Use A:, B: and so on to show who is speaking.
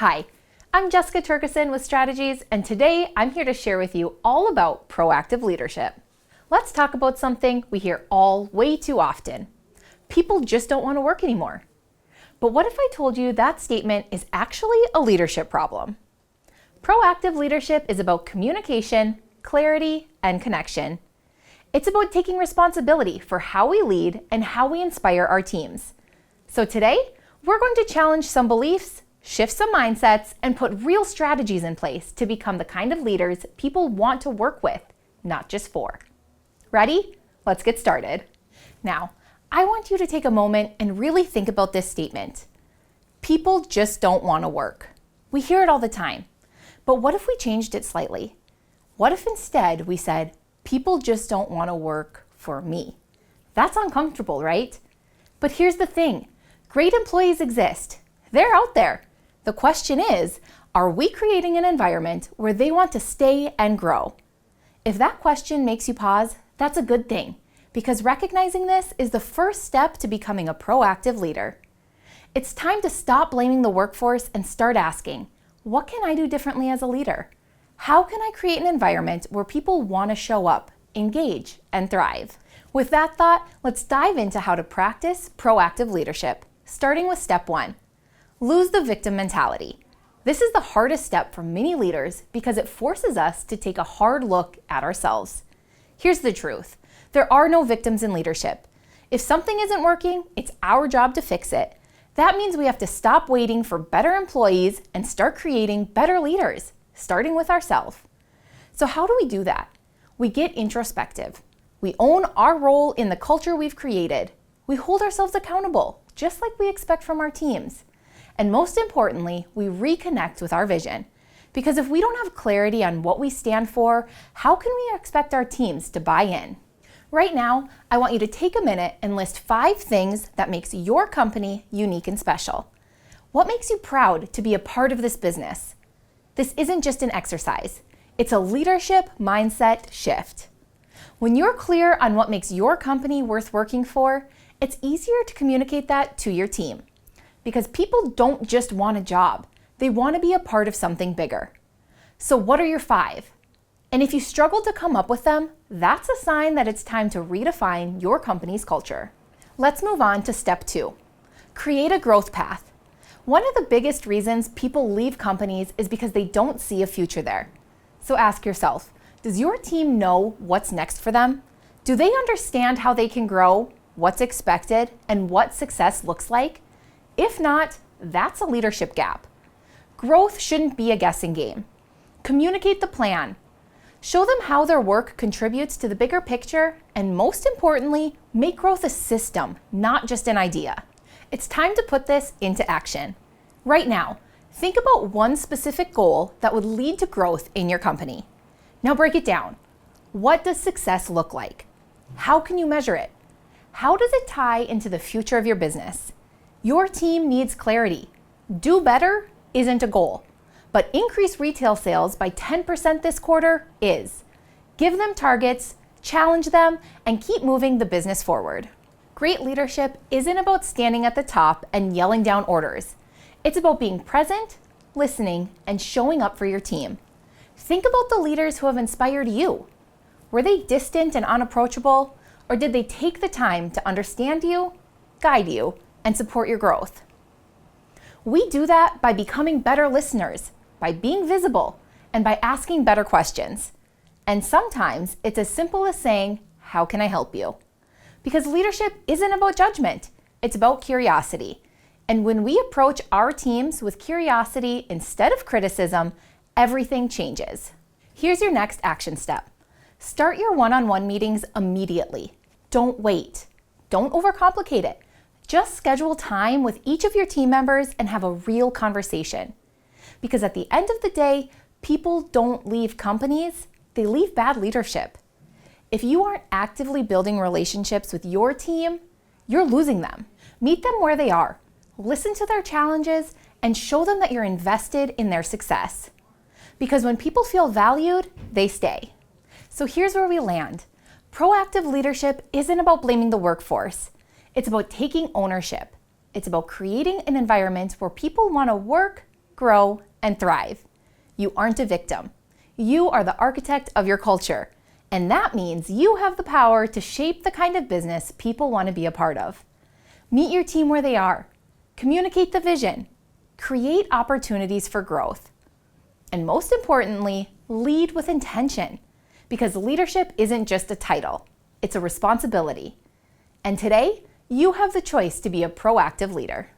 A: Hi, I'm Jessica Tergesen with Strategies, and today I'm here to share with you all about proactive leadership. Let's talk about something we hear way too often. People just don't want to work anymore. But what if I told you that statement is actually a leadership problem? Proactive leadership is about communication, clarity, and connection. It's about taking responsibility for how we lead and how we inspire our teams. So today, we're going to challenge some beliefs, shift some mindsets, and put real strategies in place to become the kind of leaders people want to work with, not just for. Ready? Let's get started. Now, I want you to take a moment and really think about this statement. People just don't want to work. We hear it all the time. But what if we changed it slightly? What if instead we said, people just don't want to work for me? That's uncomfortable, right? But here's the thing. Great employees exist. They're out there. The question is, are we creating an environment where they want to stay and grow? If that question makes you pause, that's a good thing, because recognizing this is the first step to becoming a proactive leader. It's time to stop blaming the workforce and start asking, what can I do differently as a leader? How can I create an environment where people want to show up, engage, and thrive? With that thought, let's dive into how to practice proactive leadership, starting with step 1. Lose the victim mentality. This is the hardest step for many leaders because it forces us to take a hard look at ourselves. Here's the truth. There are no victims in leadership. If something isn't working, it's our job to fix it. That means we have to stop waiting for better employees and start creating better leaders, starting with ourselves. So how do we do that? We get introspective. We own our role in the culture we've created. We hold ourselves accountable, just like we expect from our teams. And most importantly, we reconnect with our vision. Because if we don't have clarity on what we stand for, how can we expect our teams to buy in? Right now, I want you to take a minute and list 5 things that makes your company unique and special. What makes you proud to be a part of this business? This isn't just an exercise. It's a leadership mindset shift. When you're clear on what makes your company worth working for, it's easier to communicate that to your team. Because people don't just want a job. They want to be a part of something bigger. So what are your 5? And if you struggle to come up with them, that's a sign that it's time to redefine your company's culture. Let's move on to step 2. Create a growth path. One of the biggest reasons people leave companies is because they don't see a future there. So ask yourself, does your team know what's next for them? Do they understand how they can grow, what's expected, and what success looks like? If not, that's a leadership gap. Growth shouldn't be a guessing game. Communicate the plan. Show them how their work contributes to the bigger picture, and most importantly, make growth a system, not just an idea. It's time to put this into action. Right now, think about one specific goal that would lead to growth in your company. Now break it down. What does success look like? How can you measure it? How does it tie into the future of your business? Your team needs clarity. Do better isn't a goal, but increase retail sales by 10% this quarter is. Give them targets, challenge them, and keep moving the business forward. Great leadership isn't about standing at the top and yelling down orders. It's about being present, listening, and showing up for your team. Think about the leaders who have inspired you. Were they distant and unapproachable, or did they take the time to understand you, guide you, and support your growth? We do that by becoming better listeners, by being visible, and by asking better questions. And sometimes it's as simple as saying, how can I help you? Because leadership isn't about judgment, it's about curiosity. And when we approach our teams with curiosity instead of criticism, everything changes. Here's your next action step. Start your one-on-one meetings immediately. Don't wait. Don't overcomplicate it. Just schedule time with each of your team members and have a real conversation. Because at the end of the day, people don't leave companies, they leave bad leadership. If you aren't actively building relationships with your team, you're losing them. Meet them where they are, listen to their challenges, and show them that you're invested in their success. Because when people feel valued, they stay. So here's where we land. Proactive leadership isn't about blaming the workforce. It's about taking ownership. It's about creating an environment where people want to work, grow, and thrive. You aren't a victim. You are the architect of your culture, and that means you have the power to shape the kind of business people want to be a part of. Meet your team where they are. Communicate the vision. Create opportunities for growth. And most importantly, lead with intention, because leadership isn't just a title, it's a responsibility. And today, you have the choice to be a proactive leader.